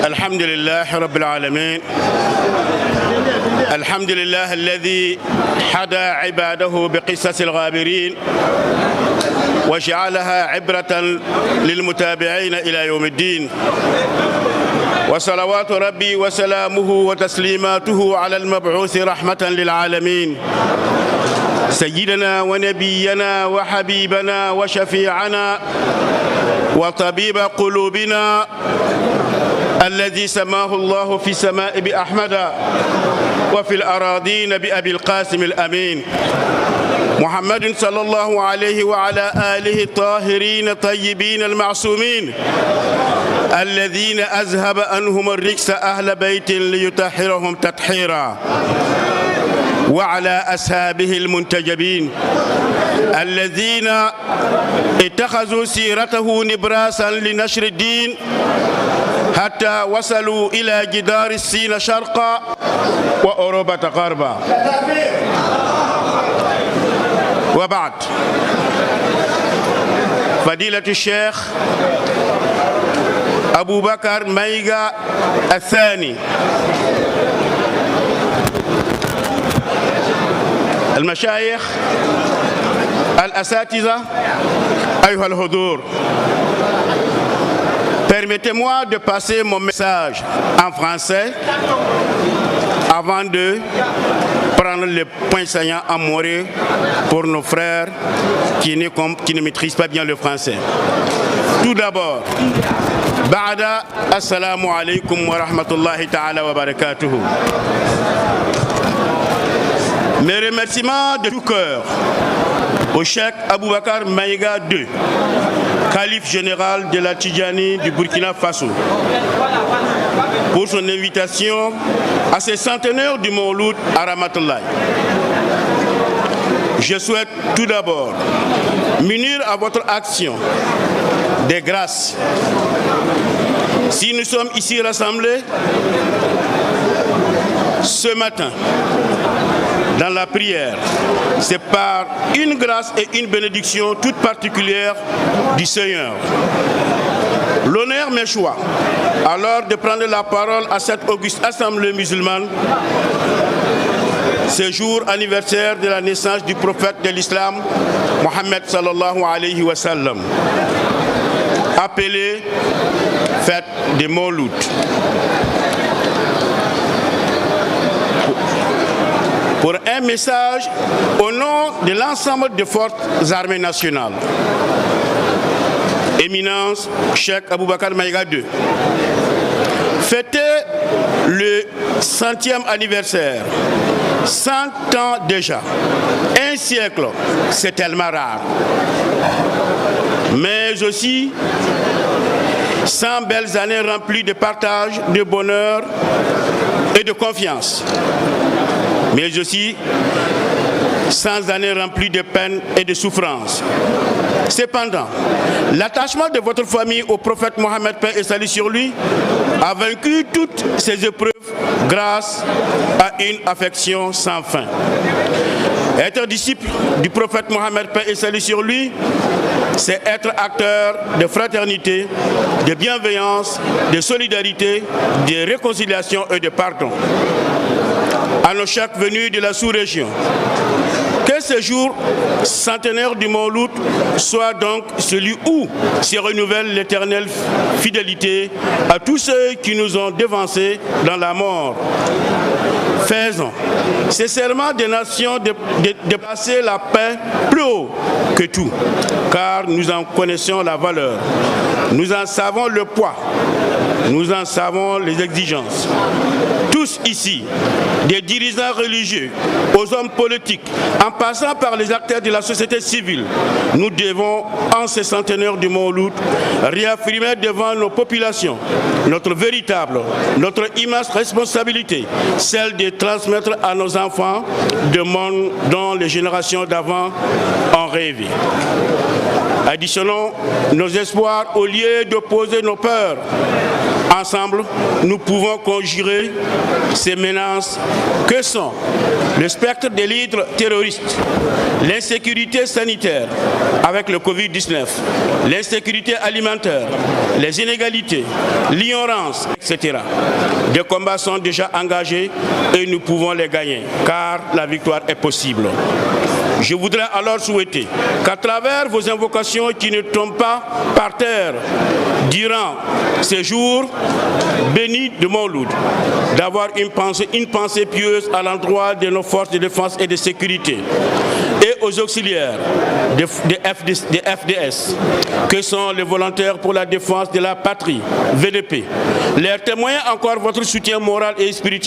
الحمد لله رب العالمين. الحمد لله الذي حدى عباده بقصص الغابرين وجعلها عبرة للمتابعين إلى يوم الدين. وصلوات ربي وسلامه وتسليماته على المبعوث رحمة للعالمين سيدنا ونبينا وحبيبنا وشفيعنا وطبيب قلوبنا الذي سماه الله في السماء بأحمد وفي الأراضين بأبي القاسم الأمين محمد صلى الله عليه وعلى آله الطاهرين الطيبين المعصومين الذين أذهب عنهم الرجس أهل بيت ليطهرهم تطهيرا، وعلى أصحابه المنتجبين الذين اتخذوا سيرته نبراسا لنشر الدين حتى وصلوا إلى جدار الصين شرقا وأوروبا غربا. وبعد، فضيلة الشيخ أبو بكر مايغا الثاني، المشايخ، الأساتذة، أيها الحضور. Permettez-moi de passer mon message en français avant de prendre les points saillants en morée pour nos frères qui ne maîtrisent pas bien le français. Tout d'abord, Ba'da, assalamu alaikum wa rahmatullahi ta'ala wa barakatuhu. Mes remerciements de tout cœur au Cheikh Aboubakar Maïga II, calife général de la Tidjani du Burkina Faso, pour son invitation à ce centenaire du Mawlud à Ramatoulaye. Je souhaite tout d'abord m'unir à votre action des grâces. Si nous sommes ici rassemblés ce matin dans la prière, c'est par une grâce et une bénédiction toute particulière du Seigneur. L'honneur m'échoit alors de prendre la parole à cette auguste assemblée musulmane, ce jour anniversaire de la naissance du prophète de l'islam, Mohammed sallallahu alayhi wa sallam, appelé fête des Mawlud. Pour un message au nom de l'ensemble des forces armées nationales. Éminence Cheikh Aboubakar Maïga II. Fêter le 100e anniversaire, 100 ans déjà, un siècle, c'est tellement rare. Mais aussi 100 belles années remplies de partage, de bonheur et de confiance. Mais aussi 100 années remplies de peine et de souffrance. Cependant, l'attachement de votre famille au prophète Mohammed, paix et salut sur lui, a vaincu toutes ces épreuves grâce à une affection sans fin. Être disciple du prophète Mohammed, paix et salut sur lui, c'est être acteur de fraternité, de bienveillance, de solidarité, de réconciliation et de pardon. À nos chefs venus de la sous-région, que ce jour centenaire du Mawlud soit donc celui où se renouvelle l'éternelle fidélité à tous ceux qui nous ont devancés dans la mort. Faisons ce serment des nations de passer la paix plus haut que tout, car nous en connaissons la valeur, nous en savons le poids, nous en savons les exigences. Tous ici, des dirigeants religieux aux hommes politiques, en passant par les acteurs de la société civile, nous devons, en ce centenaire du Mawlud, réaffirmer devant nos populations notre immense responsabilité, celle de transmettre à nos enfants de monde dont les générations d'avant ont rêvé. Additionnons nos espoirs au lieu d'opposer nos peurs. Ensemble, nous pouvons conjurer ces menaces que sont le spectre de l'hydre terroriste, l'insécurité sanitaire avec le Covid-19, l'insécurité alimentaire, les inégalités, l'ignorance, etc. Des combats sont déjà engagés et nous pouvons les gagner, car la victoire est possible. Je voudrais alors souhaiter qu'à travers vos invocations qui ne tombent pas par terre durant ces jours bénis de Mawlud, d'avoir une pensée pieuse à l'endroit de nos forces de défense et de sécurité et aux auxiliaires des FDS, que sont les volontaires pour la défense de la patrie, VDP. Leur témoigner encore votre soutien moral et spirituel